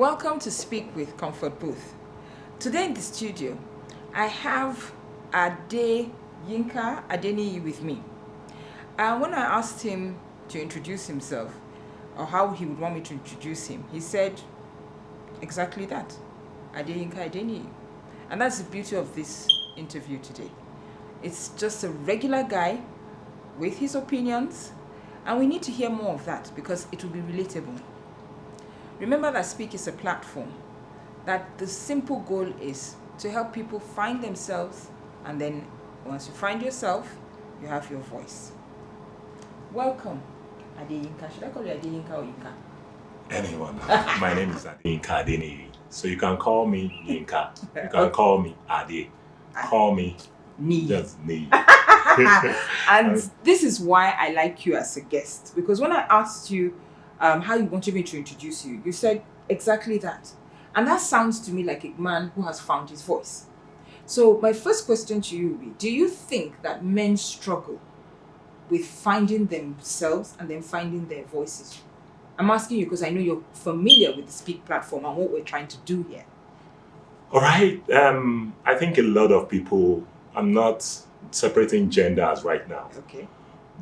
Welcome to Speak with Comfort Booth. Today in the studio, I have Yinka Adeniyi with me. And when I asked him to introduce himself, or how he would want me to introduce him, he said exactly that, Yinka Adeniyi. And that's the beauty of this interview today. It's just a regular guy with his opinions, and we need to hear more of that because it will be relatable. Remember that Speak is a platform, that the simple goal is to help people find themselves, and then once you find yourself, you have your voice. Welcome, Adeyinka. Should I call you Adeyinka or Yinka? Anyone. My name is Yinka Adeniyi. So you can call me Yinka. You can call me Ade. Call me just Ni. And this is why I like you as a guest. Because when I asked you how you wanted me to introduce you, you said exactly that. And that sounds to me like a man who has found his voice. So my first question to you would be, do you think that men struggle with finding themselves and then finding their voices? I'm asking you because I know you're familiar with the Speak platform and what we're trying to do here. All right. I think a lot of people, I'm not separating genders right now, Okay.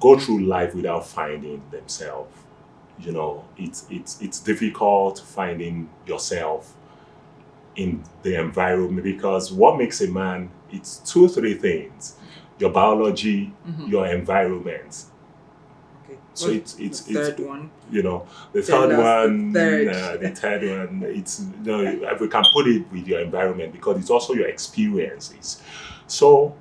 go through life without finding themselves. You know, it's difficult finding yourself in the environment, because what makes a man, it's 2-3 things: your biology, your environment. Okay. So it's the third one. You know, the Tell third us one, the third. it's, you know, we can put it with your environment, because it's also your experiences. So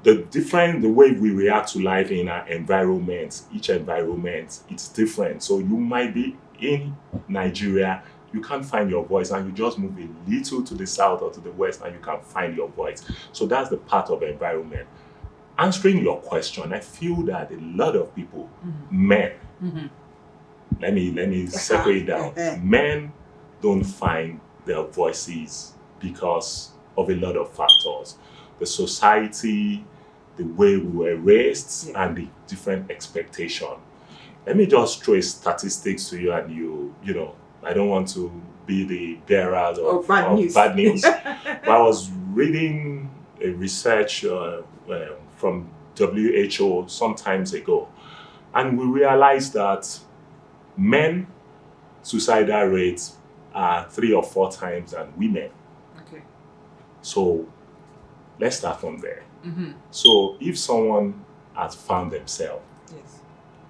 the way we react to life in our environment, each environment, it's different. So you might be in Nigeria, you can't find your voice, and you just move a little to the south or to the west and you can find your voice. So that's the part of environment. Answering your question, I feel that a lot of people, men, let me separate down. Men don't find their voices because of a lot of factors: the society, the way we were raised, and the different expectation. Let me just throw statistics to you, and you know, I don't want to be the bearers of bad news. But I was reading a research from WHO some times ago, and we realized that men suicidal rates are 3 or 4 times than women. Okay. So let's start from there. So if someone has found themselves, Yes.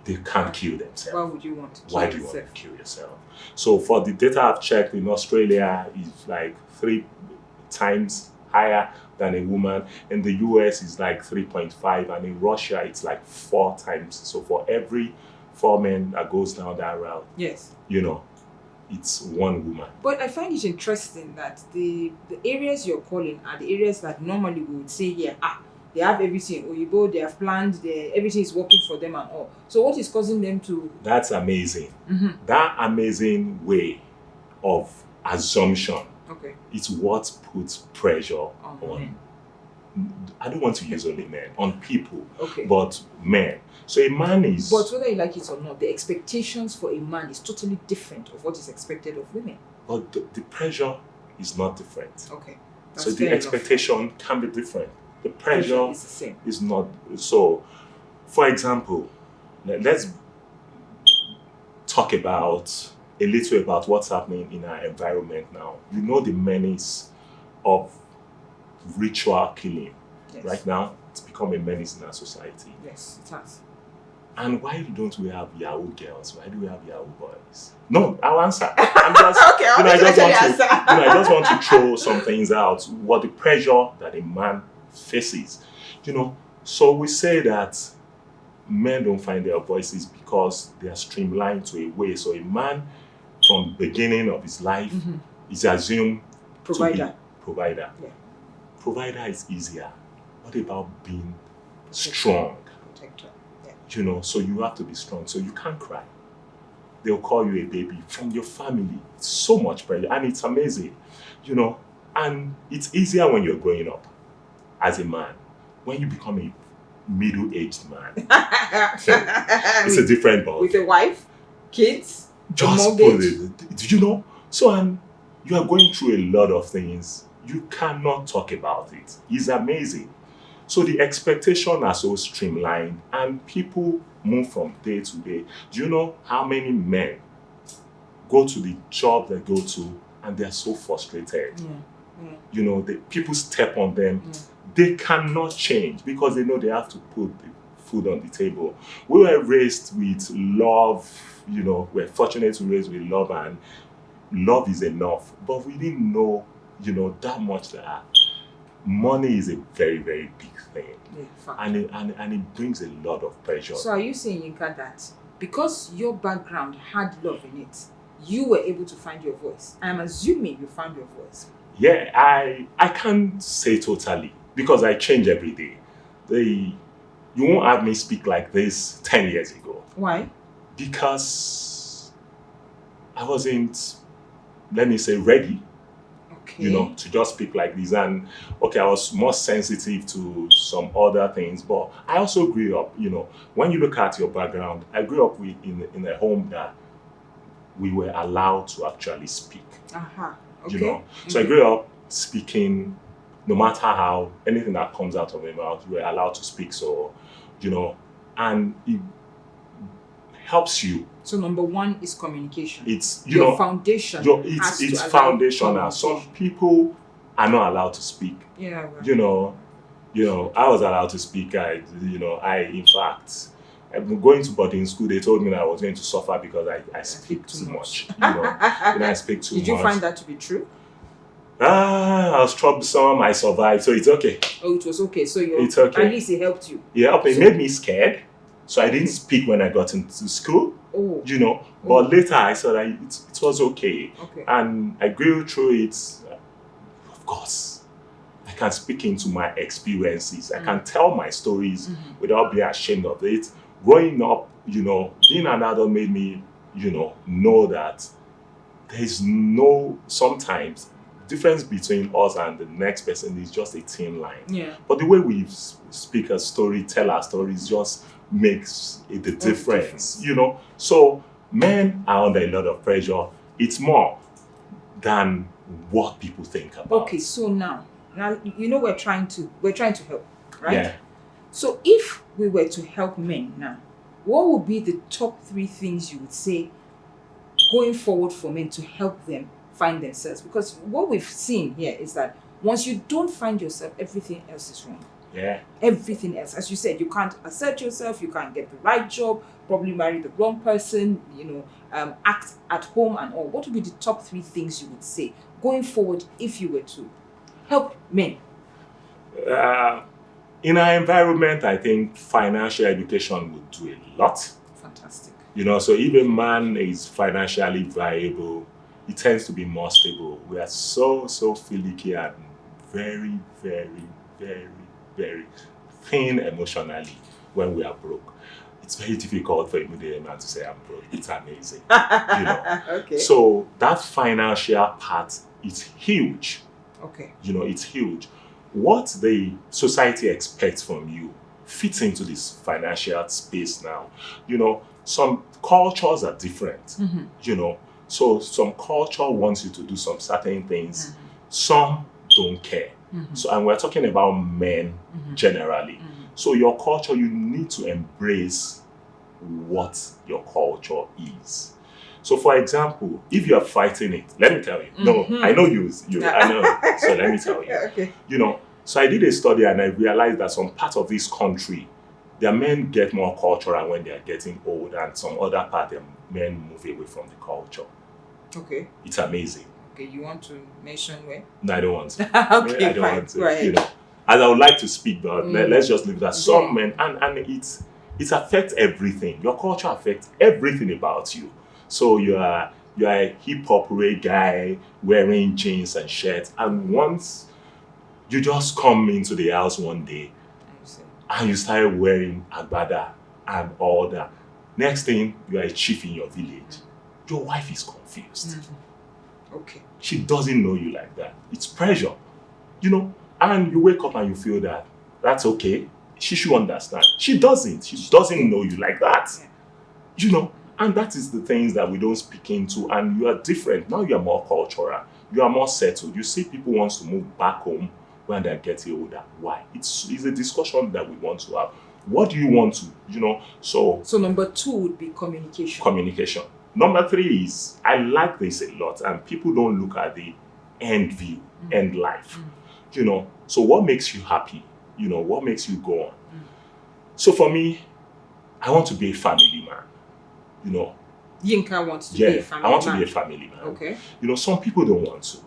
they can't kill themselves. Why would you want to kill Why do you yourself? want to kill yourself? So for the data I've checked, in Australia, it's like 3 times higher than a woman. In the US, it's like 3.5, and in Russia, it's like 4 times. So for every 4 men that goes down that route, Yes. you know, it's 1 woman. But I find it interesting that the areas you're calling are the areas that normally we would say, they have everything. Oyibo, they have planned, everything is working for them and all. So what is causing them to... That's amazing. That amazing way of assumption, Okay. it's what puts pressure On on. men. I don't want to use only men, on people, Okay. but men. So a man is... But whether you like it or not, the expectations for a man is totally different of what is expected of women. But the pressure is not different. Okay. So the expectation can be different. The pressure is the same. is not. So, for example, let's talk about a little about what's happening in our environment now. You know, the menace of ritual killing. Yes. Right now, it's become a menace in our society. Yes, it has. And why don't we have Yahoo girls? Why do we have Yahoo boys? No, I'll answer. I'm just, Okay, I just want to throw some things out. What the pressure that a man faces, you know. So we say that men don't find their voices because they are streamlined to a way. So a man, from the beginning of his life, is assumed Provider. to be provider. Yeah. Provider is easier. What about being strong? Protector. Yeah. You know, so you have to be strong. So you can't cry. They'll call you a baby from your family. It's so much pressure, and it's amazing, you know. And it's easier when you're growing up as a man. When you become a middle-aged man, it's a different ball. With a wife, kids, Just put it. Did you know? So, and you are going through a lot of things. You cannot talk about it. It's amazing. So the expectations are so streamlined and people move from day to day. Do you know how many men go to the job they go to and they're so frustrated? You know, people step on them. They cannot change because they know they have to put the food on the table. We were raised with love, you know, we're fortunate to raise with love, and love is enough. But we didn't know, you know, that much that money is a very, very big thing. And it brings a lot of pressure. So are you saying, Yinka, that because your background had love in it, you were able to find your voice? I'm assuming you found your voice. Yeah, I can't say totally because I change every day. You won't have me speak like this 10 years ago. Why? Because I wasn't, let me say, ready, you know, to just speak like this. And okay, I was more sensitive to some other things, but I also grew up, you know, when you look at your background, I grew up in a home that we were allowed to actually speak. You know, so I grew up speaking, no matter how, anything that comes out of my mouth, we were allowed to speak. So, you know, and it helps you. So number one is communication. It's your foundation. It's foundational. Some people are not allowed to speak. Yeah. You know, I was allowed to speak. In fact, I'm going to boarding school. They told me that I was going to suffer because I speak too much. You know, when I speak too much. Did you find that to be true? I was troublesome. I survived, so it's okay. Oh, it was okay. So it's okay. At least it helped you. Yeah, it made me scared. So I didn't speak when I got into school. Oh. You know, but later I saw that it was okay. Okay. And I grew through it. Of course, I can speak into my experiences. I can tell my stories without being ashamed of it. Growing up, you know, being an adult made me, you know that there's sometimes difference between us and the next person is just a thin line. Yeah. But the way we speak a story, tell our stories, just makes the difference, you know. So men are under a lot of pressure. It's more than what people think about. Okay, so now you know we're trying to help, right? Yeah. So if we were to help men now, what would be the top 3 things you would say going forward for men to help them find themselves? Because what we've seen here is that once you don't find yourself, everything else is wrong. Yeah. Everything else. As you said, you can't assert yourself, you can't get the right job, probably marry the wrong person, you know, act at home and all. What would be the top 3 things you would say going forward if you were to help men? In our environment, I think financial education would do a lot. Fantastic. You know, so if a man is financially viable, he tends to be more stable. We are so finicky and very, very, very, very thin emotionally when we are broke. It's very difficult for a middle man to say I'm broke. It's amazing. You know. Okay. So that financial part is huge. Okay. You know, it's huge. What the society expects from you fits into this financial space now. You know, some cultures are different. You know, so some culture wants you to do some certain things. Some don't care. So, and we're talking about men generally. So your culture, you need to embrace what your culture is. So for example, if you are fighting it, let me tell you. No, I know you I know. So let me tell you. Okay. You know, so I did a study and I realized that some part of this country, their men get more cultural when they are getting old, and some other part, their men move away from the culture. Okay. It's amazing. Okay, you want to mention where? No, I don't want to. Okay, I don't fine. want to. Right. You know, as I would like to speak, but let's just leave that. Some men, and it affects everything. Your culture affects everything about you. So you are a hip hop guy wearing jeans and shirts, and once you just come into the house one day and you start wearing agbada and all that, next thing you are a chief in your village. Your wife is confused. Okay. She doesn't know you like that. It's pressure, you know. And you wake up and you feel that that's okay. She should understand. She doesn't. She doesn't know you like that. You know. And that is the things that we don't speak into. And you are different. Now you are more cultural. You are more settled. You see people want to move back home when they're getting older. Why? It's a discussion that we want to have. What do you want to, So number 2 would be communication. Communication. Number 3 is, I like this a lot, and people don't look at the end view, end life. So what makes you happy? What makes you go on? So for me, I want to be a family man. Yinka wants to be a family man. I want to be a family man. Okay. Some people don't want to.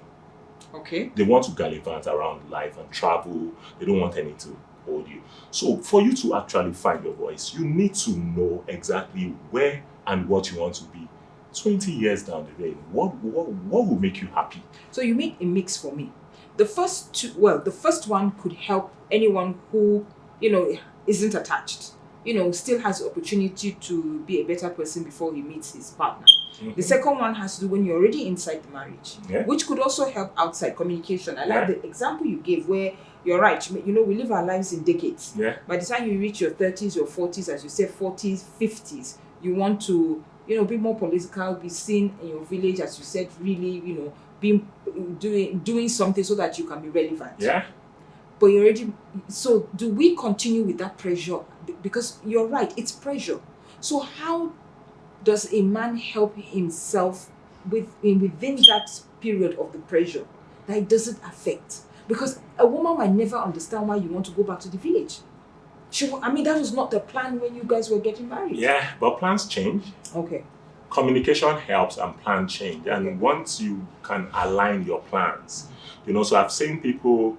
Okay. They want to gallivant around life and travel. They don't want anything to hold you. So for you to actually find your voice, you need to know exactly where and what you want to be 20 years down the lane. What will make you happy? So you made a mix for me. The first one could help anyone who, isn't attached. Still has the opportunity to be a better person before he meets his partner. Mm-hmm. The second one has to do when you're already inside the marriage, which could also help outside communication. I like the example you gave where you're right. We live our lives in decades. Yeah. By the time you reach your 30s, your 40s, as you say, 40s, 50s, you want to, be more political, be seen in your village, as you said, really, doing something so that you can be relevant. Yeah. But you're already. So do we continue with that pressure? Because you're right, it's pressure. So how does a man help himself within that period of the pressure that it doesn't affect? Because a woman might never understand why you want to go back to the village. That was not the plan when you guys were getting married. Yeah, but plans change. Okay. Communication helps and plans change. And once you can align your plans, so I've seen people,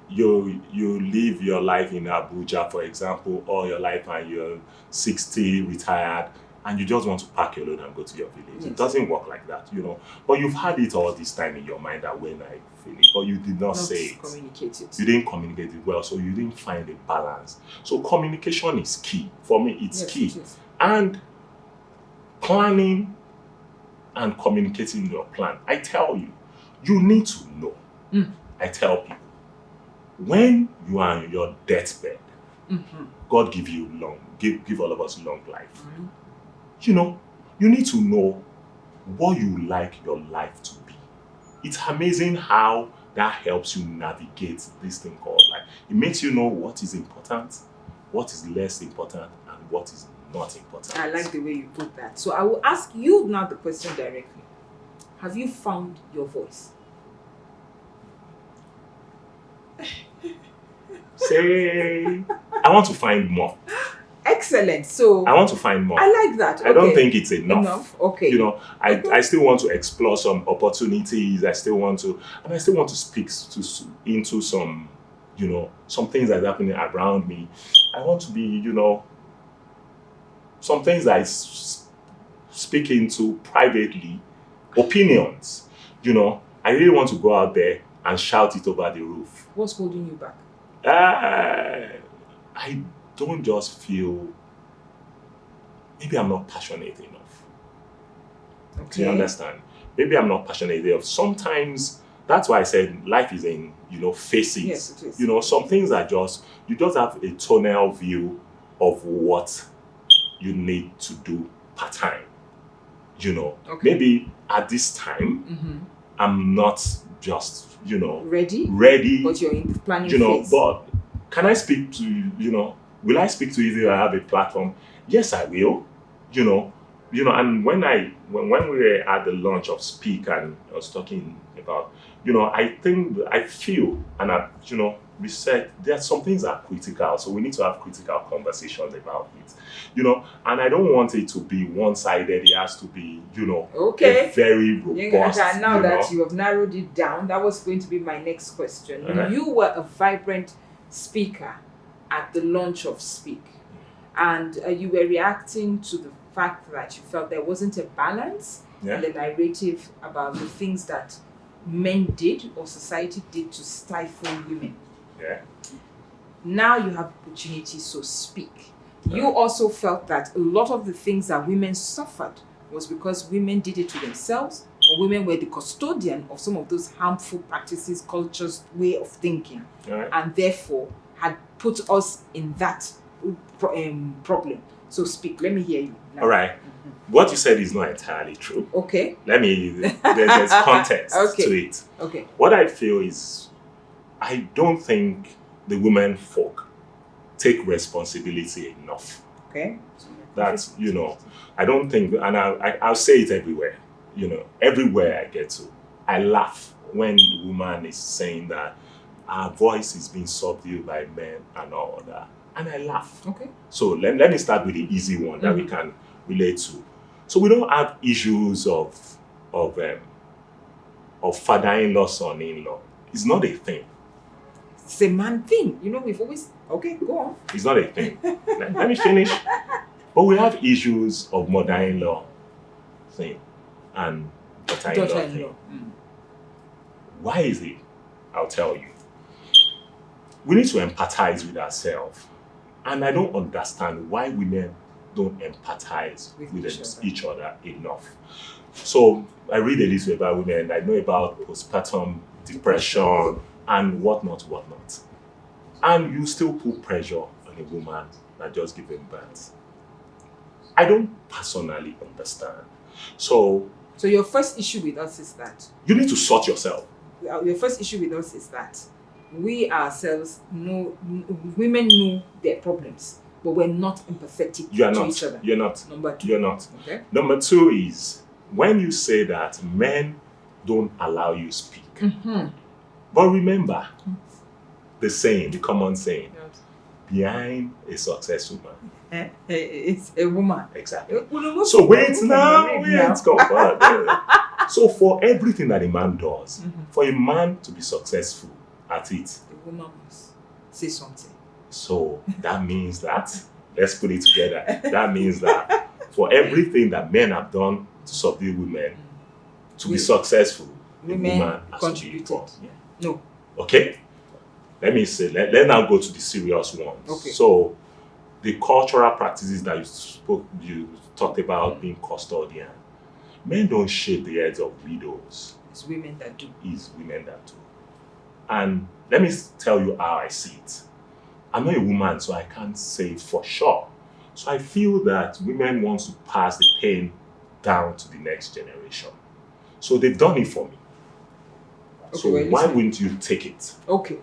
you live your life in Abuja, for example, all your life, and you're 60, retired, and you just want to pack your load and go to your village. Yes. It doesn't work like that, But you've had it all this time in your mind that when I finish, but you did not say it. Communicate it. You didn't communicate it well, so you didn't find a balance. So communication is key. For me, it's key. It is. And planning and communicating your plan. I tell you, you need to know. I tell people, when you are on your deathbed, God give you give all of us long life. You need to know what you like your life to be. It's amazing how that helps you navigate this thing called life. It makes you know what is important, what is less important, and what is not important. I like the way you put that. So I will ask you now the question directly. Have you found your voice? Say, I want to find more. Excellent. So I want to find more. I like that. Okay. I don't think it's enough. Okay. I still want to explore some opportunities. I still want to speak into some, some things that are happening around me. I want to be, some things that I speak into privately, opinions. I really want to go out there and shout it over the roof. What's holding you back? I don't just feel, maybe I'm not passionate enough. Okay. Do you understand? Maybe I'm not passionate enough. Sometimes, that's why I said life is in, phases. Yes, it is. Some things are you just have a tunnel view of what you need to do part time. Okay. Maybe at this time, I'm not just, ready, but you're in the planning phase. But can I speak to, will I speak to you if I have a platform? Yes, I will, and when we were at the launch of Speak and I was talking about, I feel, and we said there are some things that are critical, so we need to have critical conversations about it, and I don't want it to be one-sided. It has to be, okay, a very robust. Now that you have narrowed it down, that was going to be my next question. You were a vibrant speaker at the launch of Speak, and you were reacting to the fact that you felt there wasn't a balance in the narrative about the things that men did or society did to stifle women. Yeah. Now you have opportunity, so speak. You also felt that a lot of the things that women suffered was because women did it to themselves, or women were the custodian of some of those harmful practices, cultures, way of thinking, and therefore had put us in that problem. So speak. Let me hear you now. All right. what you said is not entirely true. Okay. There's context Okay. to it. Okay. What I feel is, I don't think the women folk take responsibility enough. Okay. That's, I don't think, and I'll say it everywhere, everywhere I get to, I laugh when the woman is saying that our voice is being subdued by men and all that. And I laugh. Okay. So let me start with the easy one that we can relate to. So we don't have issues of father-in-law, son-in-law. It's not a thing. It's a man thing. We've always... Okay, go on. It's not a thing. Let me finish. But we have issues of mother-in-law thing and daughter-in-law thing. Why is it? I'll tell you. We need to empathize with ourselves. And I don't understand why women don't empathize with each other enough. So I read a little about women. I know about postpartum depression and whatnot. And you still put pressure on a woman that just given birth. I don't personally understand. So your first issue with us is that you need to sort yourself. Your first issue with us is that we ourselves know, women know their problems, but we're not empathetic to each other. You're not. Number 2. You're not. Okay. Number 2 is when you say that men don't allow you speak. But remember the saying, the common saying, behind a successful man, it's a woman. Exactly. So wait now. So for everything that a man does, for a man to be successful at it, the woman must say something. So that means that, let's put it together, that means that for everything that men have done to subdue women, to be successful, the woman has contributed. To be No. Okay? Let me say, let now go to the serious ones. Okay. So the cultural practices that you talked about being custodian. Men don't shave the heads of widows. It's women that do. It's women that do. And let me tell you how I see it. I'm not a woman, so I can't say it for sure. So I feel that women want to pass the pain down to the next generation. So they've done it for me. Okay, so why wouldn't you take it? Okay.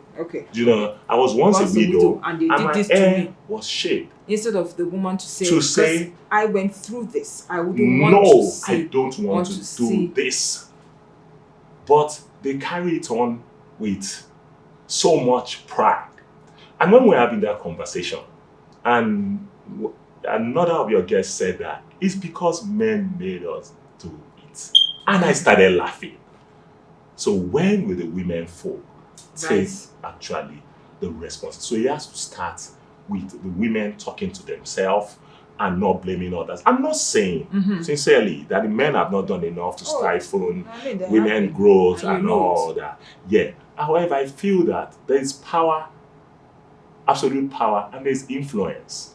I was once a widow and they and did my this to hair me. was shaved. Instead of the woman to say, I went through this, I wouldn't no, want to see. I don't want to do this. But they carry it on with so much pride. And when we're having that conversation, and another of your guests said that it's because men made us do it. And I started laughing. So when will the women folk take actually the responsibility? So it has to start with the women talking to themselves and not blaming others. I'm not saying, sincerely, that the men have not done enough to stifle women growth and all that. Yeah. However, I feel that there is power, absolute power, and there's influence.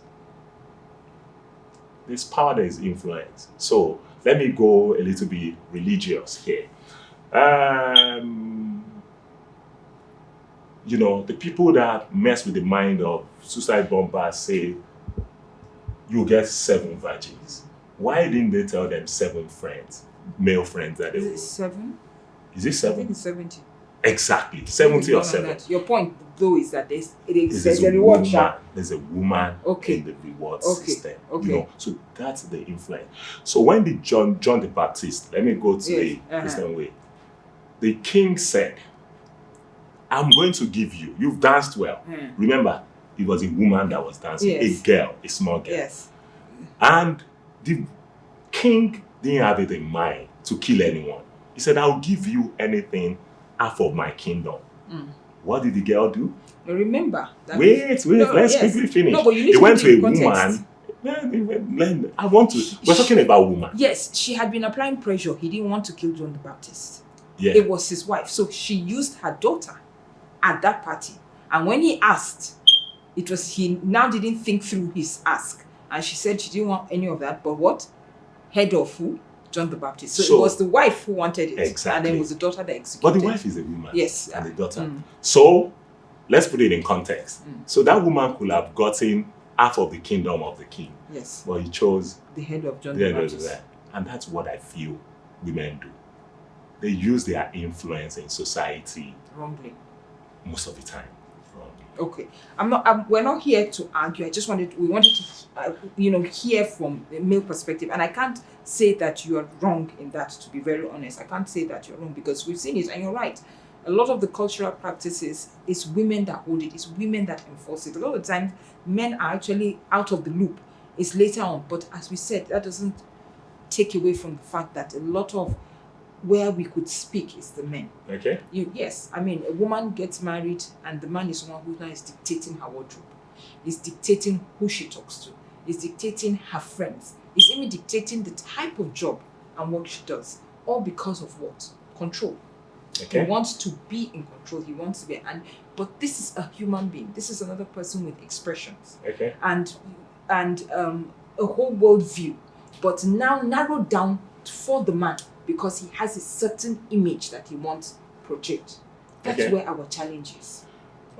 There's power, there is influence. So let me go a little bit religious here. The people that mess with the mind of suicide bombers say you get 7 virgins. Why didn't they tell them 7 friends, male friends that they will? Is it 7? Is it 7? I think it's 70. Exactly, 70 or 7. Your point, though, is that there's a reward. There's a woman in the reward system. Okay. So that's the influence. So when the John the Baptist, let me go to the Christian way. The king said, I'm going to give you. You've danced well. Remember, it was a woman that was dancing, a girl, a small girl. Yes. And the king didn't have it in mind to kill anyone. He said, I'll give you anything half of my kingdom. What did the girl do? Remember. Let's quickly finish. No, but you need they to went to a context. woman. We're talking about woman. Yes, she had been applying pressure. He didn't want to kill John the Baptist. Yeah. It was his wife. So she used her daughter at that party. And when he asked, he now didn't think through his ask. And she said she didn't want any of that. But what? Head of who? John the Baptist. So it was the wife who wanted it. Exactly. And then it was the daughter that executed. But the wife is a woman. Yes. And the daughter. So let's put it in context. So that woman could have gotten half of the kingdom of the king. Yes. But he chose The head of John the the end of Baptist. that. And that's what I feel women do. They use their influence in society Wrongly. most of the time wrongly. Okay, we're not here to argue. We wanted to, hear from the male perspective, and I can't say that you are wrong in that. To be very honest, I can't say that you're wrong because we've seen it, and you're right. A lot of the cultural practices is women that hold it. It's women that enforce it. A lot of times, men are actually out of the loop. It's later on, but as we said, that doesn't take away from the fact that a lot of where we could speak is the men. Okay. Yes, I mean, a woman gets married and the man is someone who now is dictating her wardrobe, is dictating who she talks to, is dictating her friends, is even dictating the type of job and work she does, all because of what? Control. Okay. He wants to be in control. He wants to be, but this is a human being. This is another person with expressions. Okay. And a whole world view, but now narrowed down for the man because he has a certain image that he wants to project. That's Okay. where our challenge is.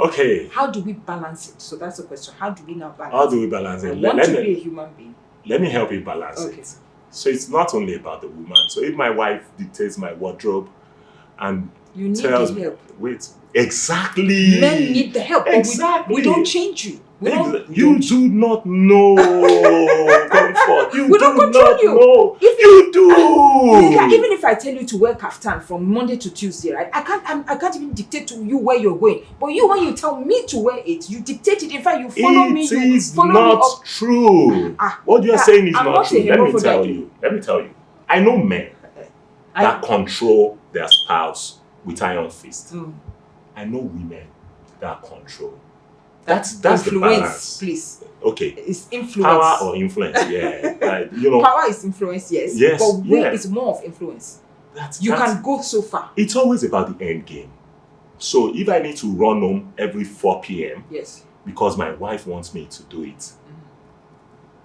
Okay. How do we balance it? So that's the question. How do we now balance How do we balance it? I it? want to be a human being. Let me help you balance Okay. it. So it's not only about the woman. So if my wife dictates my wardrobe and You need tells the me, help. wait, exactly. Men need the help. But Exactly. we don't change you. You do not know comfort. You We do don't control not you. know. If You do. Even if I tell you to wear kaftan from Monday to Tuesday, right? I can't even dictate to you where you're going. But you, when you tell me to wear it, you dictate it. In fact, you follow me. It You is follow me not up. true. What you are saying is I'm not not true. a hero for that. Let me tell you. I know men that control their spouse with iron fist. I know women that control. That's the influence, balance. please. Okay. It's influence. Power or influence, yeah. Power is influence, yes. Yes, But weight yeah. is more of influence. You can go so far. It's always about the end game. So if I need to run home every 4 p.m. Yes. because my wife wants me to do it,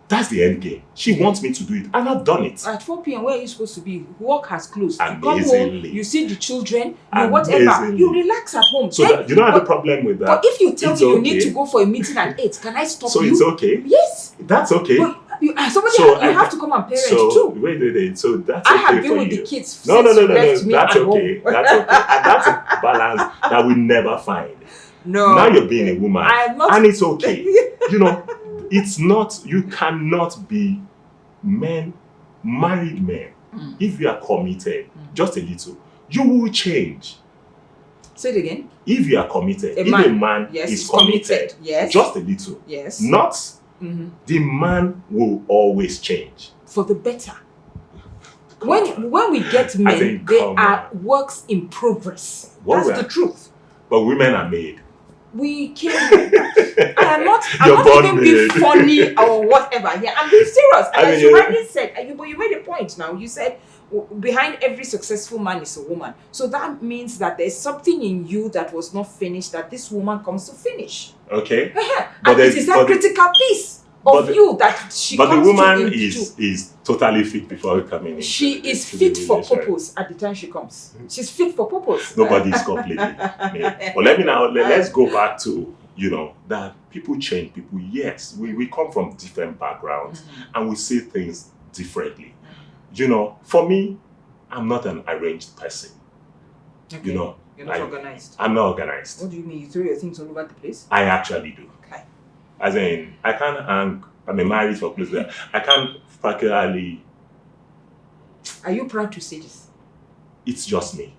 that's the end game. She wants me to do it, and I've done it. At 4 p.m., where are you supposed to be? Work has closed. You come home, Amazingly. you see the children, whatever. Amazingly. You relax at home. So you don't have a problem with that. But if you tell It's me you okay. need to go for a meeting at 8, can I stop So you? it's okay. Yes. That's okay. But you have to come and parent so, too. Wait. So that's I okay have been for with you. the kids No. since you left me That's at okay. home. That's okay. And that's a balance that we never find. No. Now you're being a woman. I'm not. And it's okay. It's not, you cannot be married men. If you are committed, just a little, you will change. Say it again. If you are committed, A man is committed. Yes. Just a little. Yes. Not the man will always change. For the better. When we get men, they are works in progress. That's the truth. But women are made. We came like that. I'm not even being bonded. funny or whatever. Yeah, I'm being serious. And as you rightly said, but you made a point now. You said behind every successful man is a woman. So that means that there's something in you that was not finished that this woman comes to finish. Okay. And it is that critical piece of you that she comes to. But the woman is totally fit before coming in. She is fit for purpose at the time she comes. She's fit for purpose. Nobody's completely made. But let's go back to, that people change. People, yes, we come from different backgrounds and we see things differently. For me, I'm not an arranged person. Okay. You're not organized. I'm not organized. What do you mean? You throw your things all over the place? I actually do. Okay. As in, I can't hang, married for clothes there. I can't particularly. Are you proud to say this? It's just me.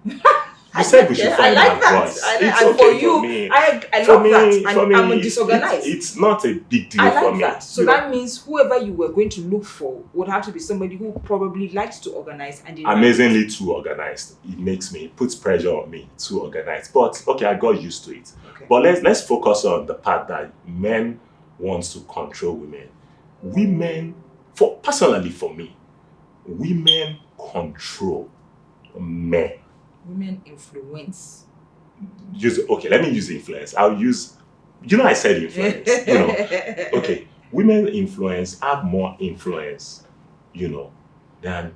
You said we should find our voice. It's okay for you. for me. I love that. And I'm disorganized. It's not a big deal I like for me. that. So that means whoever you were going to look for would have to be somebody who probably likes to organize and amazingly too organized. It puts pressure on me to organize. But okay, I got used to it. Okay. But let's focus on the part that men wants to control women. Personally for me, women control men. Women influence. Let me use influence. I'll use, I said influence. Okay, women have more influence, than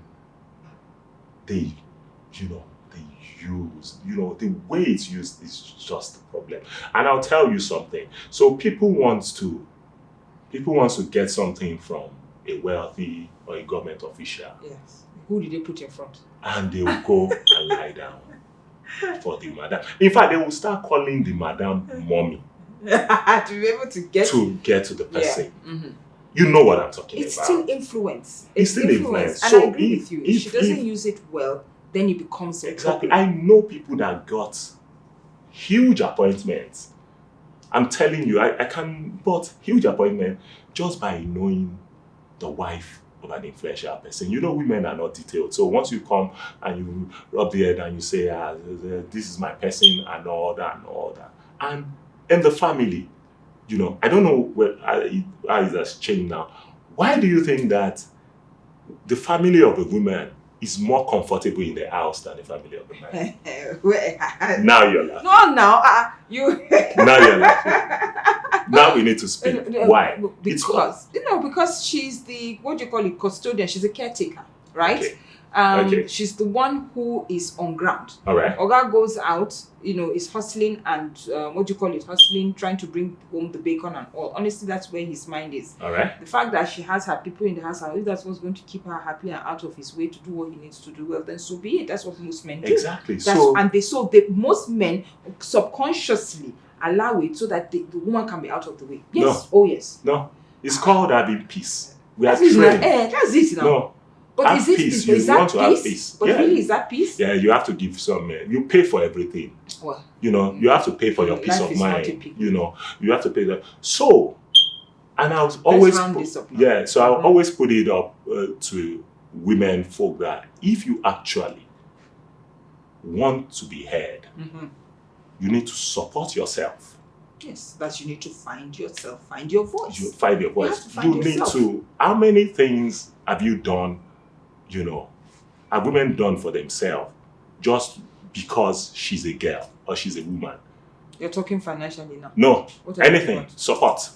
they use. The way it's used is just the problem. And I'll tell you something. So people want to People want to get something from a wealthy or a government official, Yes. Who did they put in front? and they will go and lie down for the madam. In fact, they will start calling the madam mommy To be able to get to the person. Yeah. Mm-hmm. You know what I'm talking It's about. still influence. It's still influence. And So I agree with you. If she doesn't use it well, then it becomes a Exactly. problem. I know people that got huge appointments. I'm telling you, I can, but huge appointment just by knowing the wife of an influential person. You know, women are not detailed. So once you come and you rub the head and you say, this is my person and all that and all that. And in the family, you know, I don't know how it has changed now. Why do you think that the family of a woman is more comfortable in the house than the family of the man? Now you're laughing. No, now you. Now you're laughing. Now we need to speak. Why? Because she's the, what do you call it, custodian. She's a caretaker, right? Okay. She's the one who is on ground. All right. Oga goes out, is hustling and hustling, trying to bring home the bacon and all. Honestly, that's where his mind is. All right. The fact that she has her people in the house, and if that's what's going to keep her happy and out of his way to do what he needs to do, well, then so be it. That's what most men do. Exactly. Most men subconsciously allow it so that the woman can be out of the way. Yes. No. Oh yes. No. It's called having peace. We are That's trained. That's it now. No. But have peace. You want to have peace. But really, is that peace? Yeah, you have to give some. You pay for everything. Well, you have to pay for your peace life of is not mind. typical. You have to pay that. So, and I was always round this up now. so I'll always put it up to women folk that if you actually want to be heard, you need to support yourself. Yes, that you need to find yourself, find your voice. You find your voice. You have to find yourself. Need to. How many things have you done? Have women done for themselves just because she's a girl or she's a woman? You're talking financially now. No, What are you anything. talking about? Support.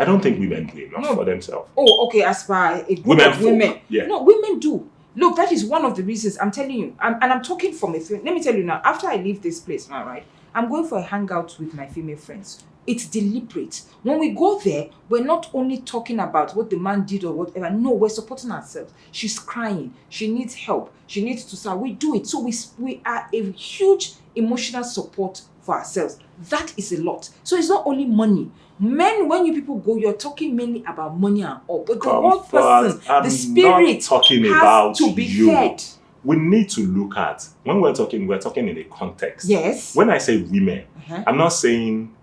I don't think women do enough for themselves. Oh, okay. As per a group of women. Yeah. No, women do. Look, that is one of the reasons I'm telling you. I'm talking from a female. Let me tell you now. After I leave this place now, right? I'm going for a hangout with my female friends. It's deliberate. When we go there, we're not only talking about what the man did or whatever. No, we're supporting ourselves. She's crying. She needs help. She needs to start. We do it. So we are a huge emotional support for ourselves. That is a lot. So it's not only money. Men, when you people go, you're talking mainly about money and all. But the whole person, the spirit has to be fed. We need to look at, when we're talking in a context. Yes. When I say women, I'm not saying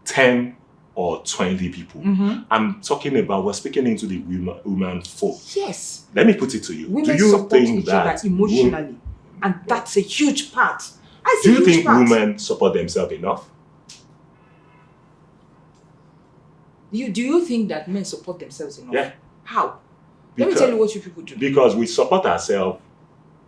10 or 20 people. I'm talking about, we're speaking into the woman folk. Yes. Let me put it to you. Women do you support think each that other emotionally. And that's a huge part. Do you think women support themselves enough? Do you think that men support themselves enough? Yeah. How? Let me tell you what you people do. Because we support ourselves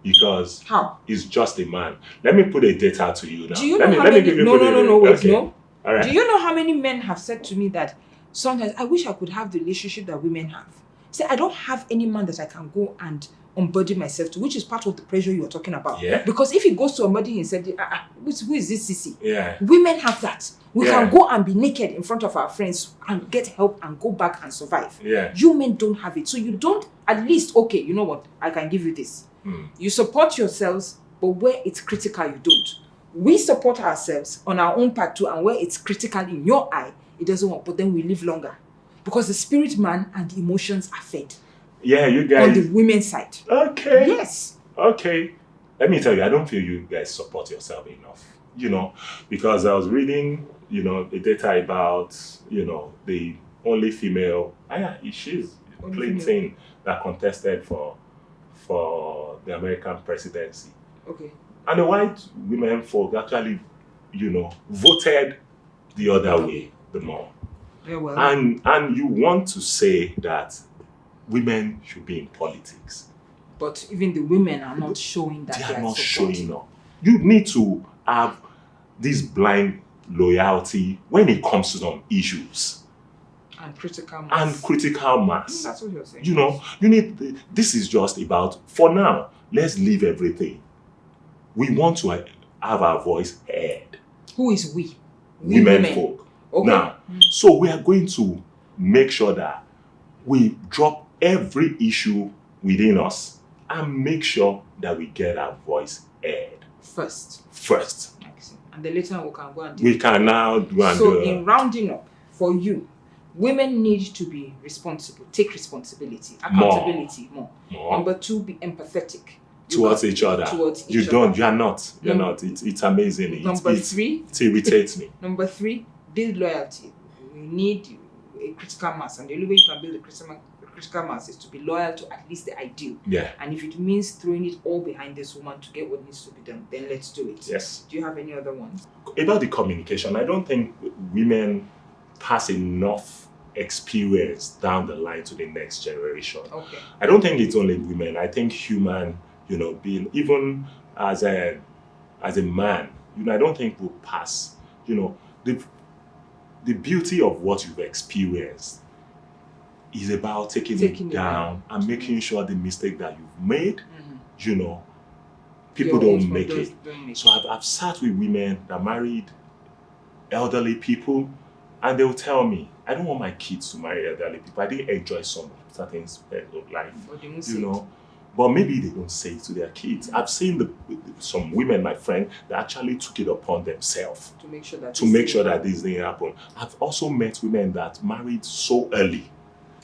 because how? It's just a man. Let me put a data to you now. Do you know how many? No, wait, okay. no. All right. Do you know how many men have said to me that sometimes I wish I could have the relationship that women have? Say, I don't have any man that I can go and unburden myself to, which is part of the pressure you were talking about. Yeah. Because if he goes to somebody and said, who is this sissy? Yeah. Women have that. We can go and be naked in front of our friends and get help and go back and survive. Yeah. You men don't have it. So you don't, at least, okay, you know what? I can give you this. You support yourselves, but where it's critical, you don't. We support ourselves on our own part too, and where it's critical in your eye, it doesn't work, but then we live longer. Because the spirit man and the emotions are fed. Yeah, you guys. On the women's side. Okay. Yes. Okay. Let me tell you, I don't feel you guys support yourself enough. Because I was reading, the data about, the only female, she's Clinton that contested for the American presidency. Okay. And the white women folk actually, voted the other way the more. Yeah, well. And you want to say that women should be in politics. But even the women are not showing that they are not showing up. You need to have this blind loyalty when it comes to some issues. And critical mass. That's what you're saying. You need, this is just about, for now, let's leave everything. We want to have our voice heard. Who is we? Women folk. Okay. Now, so we are going to make sure that we drop every issue within us and make sure that we get our voice heard First. first. And then later we can go and do We can now do and So do. in rounding up, for you, women need to be responsible, take responsibility, accountability more. Number 2, be empathetic. Towards each other. You are not. You're not. It's amazing. Number 3. It irritates me. Number 3, build loyalty. You need a critical mass, and the only way you can build a critical mass is to be loyal to at least the ideal. Yeah. And if it means throwing it all behind this woman to get what needs to be done, then let's do it. Yes. Do you have any other ones? About the communication, I don't think women pass enough experience down the line to the next generation. Okay. I don't think it's only women. I think human, being, even as a man, I don't think we'll pass, the beauty of what you've experienced is about taking it down and making sure the mistake that you've made, people don't make it. So I've sat with women that married elderly people, and they'll tell me, I don't want my kids to marry elderly people. I didn't enjoy some certain aspects of life, But maybe they don't say it to their kids. I've seen some women, my friend, that actually took it upon themselves to make sure that this didn't happen. I've also met women that married so early.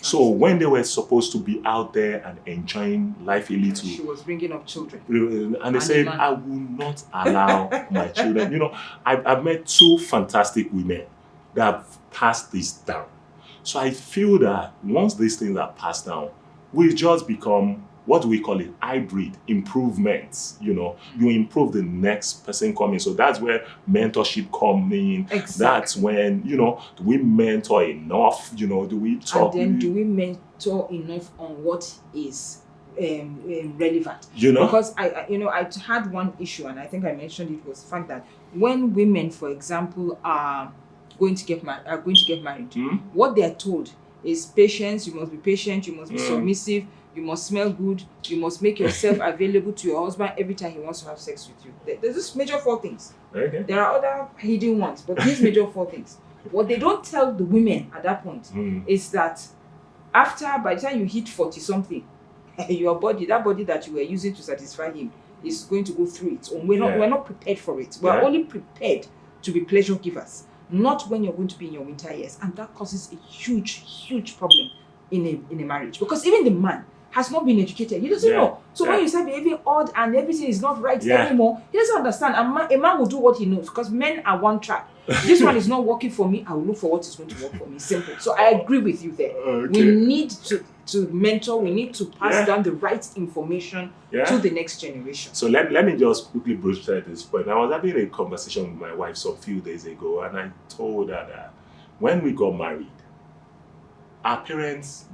So when they were supposed to be out there and enjoying life a little, she was bringing up children. And they said, I will not allow my children. I've met 2 fantastic women that have passed this down. So I feel that once these things are passed down, we just become, what do we call it? Hybrid improvements. You improve the next person coming. So that's where mentorship comes in. Exactly. That's when, do we mentor enough? Do we talk? And then do we mentor enough on what is relevant? Because I had one issue, and I think I mentioned it, was the fact that when women, for example, are going to get married, what they are told is patience. You must be patient. You must be submissive. You must smell good. You must make yourself available to your husband every time he wants to have sex with you. There's just major 4 things. Okay. There are other hidden ones, but these major 4 things. What they don't tell the women at that point is that by the time you hit 40-something, your body, that body that you were using to satisfy him, is going to go through it. We're not prepared for it. We're only prepared to be pleasure givers, not when you're going to be in your winter years. And that causes a huge, huge problem in a marriage. Because even the man has not been educated. He doesn't know. So when you start behaving odd and everything is not right anymore, he doesn't understand. A man will do what he knows, because men are one track. This one is not working for me. I will look for what is going to work for me. Simple. So I agree with you there. Okay. We need to mentor. We need to pass down the right information to the next generation. So let me just quickly brush at this point. I was having a conversation with my wife some few days ago, and I told her that when we got married,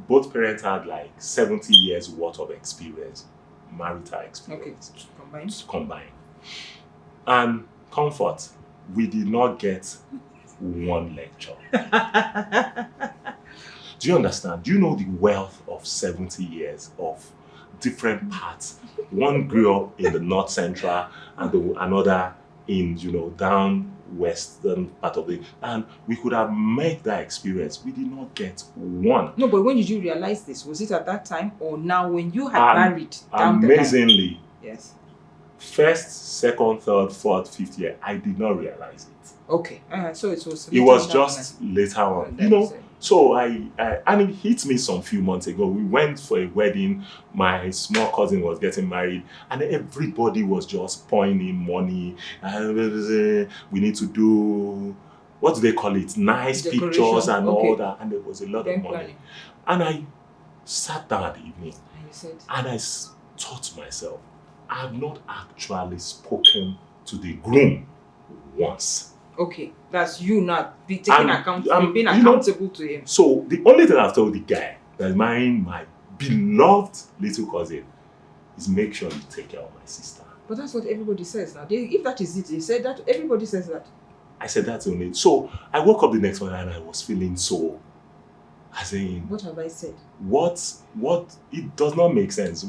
both parents had like 70 years worth of experience, marital experience. Okay, combined. And comfort, we did not get one lecture. Do you understand? Do you know the wealth of 70 years of different parts? One grew up in the North Central and another in, down western part of it, and we could have made that experience. We did not get one. No, but when did you realize this? Was it at that time or now when you had married down amazingly, the line? Yes. First, second, third, fourth, fifth year, I did not realize it. Okay. So it was. It was just later on, So and it hit me some few months ago. We went for a wedding. My small cousin was getting married, and everybody was just pouring in money. We need to do, what do they call it? Nice pictures and all that. And there was a lot of money. And I sat down at the evening, and I thought to myself, I have not actually spoken to the groom once. Okay, that's you not being accountable to him. So the only thing I've told the guy that's marrying my beloved little cousin is make sure you take care of my sister. But that's what everybody says now. If that is it, they said that everybody says that. I said that's only. So I woke up the next morning and I was feeling so. What have I said? What? It does not make sense.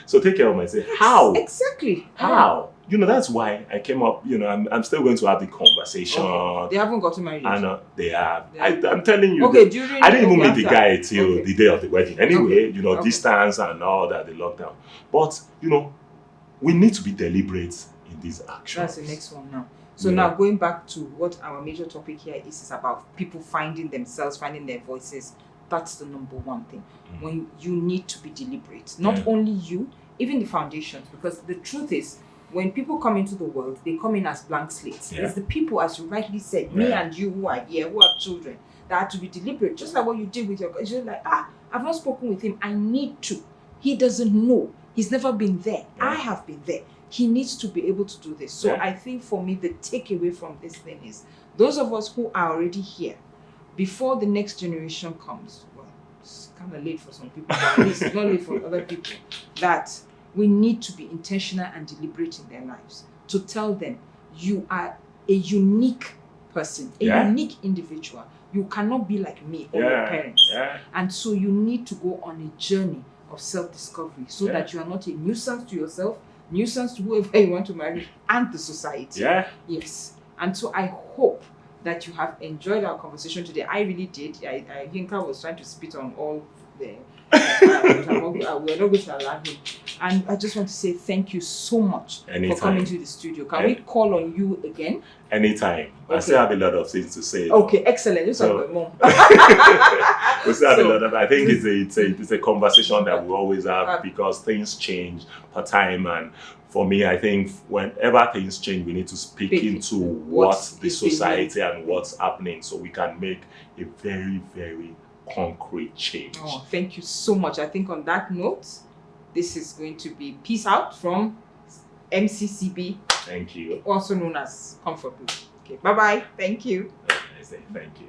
So take care of myself. How? Exactly. How? that's why I came up. I'm still going to have the conversation. Okay. They haven't gotten married yet. And they have. I'm telling you. Okay, I didn't even meet the guy till Okay. the day of the wedding. Anyway, Okay. Distance and all that, the lockdown. But we need to be deliberate in these actions. That's the next one now. So now going back to what our major topic here is about people finding themselves, finding their voices. That's the number one thing. When you need to be deliberate. Not only you, even the foundations. Because the truth is, when people come into the world, they come in as blank slates. Yeah. It's the people, as you rightly said, me and you who are here, who have children, that have to be deliberate. Just like what you did with your... You're like, I've not spoken with him. I need to. He doesn't know. He's never been there. Yeah. I have been there. He needs to be able to do this. So I think for me, the takeaway from this thing is, those of us who are already here, before the next generation comes, well, it's kind of late for some people, but at least it's not late for other people, that we need to be intentional and deliberate in their lives. To tell them, you are a unique person, a unique individual. You cannot be like me or your parents. Yeah. And so you need to go on a journey of self-discovery so that you are not a nuisance to yourself, nuisance to whoever you want to marry, and the society. Yeah. Yes. And so I hope that you have enjoyed our conversation today. I really did. Yinka was trying to spit on all the... we're not going to allow him. And I just want to say thank you so much for coming to the studio. Can we call on you again? Anytime. Okay. I still have a lot of things to say. Okay, excellent. Just so, mom. We still have a lot of... I think it's a conversation that we always have because things change per time. And for me, I think whenever things change, we need to speak into what the society and what's happening so we can make a very, very concrete change. Oh, thank you so much. I think on that note, this is going to be peace out from MCCB. Thank you. Also known as Comfort Booth. Okay, bye-bye. Thank you. Thank you.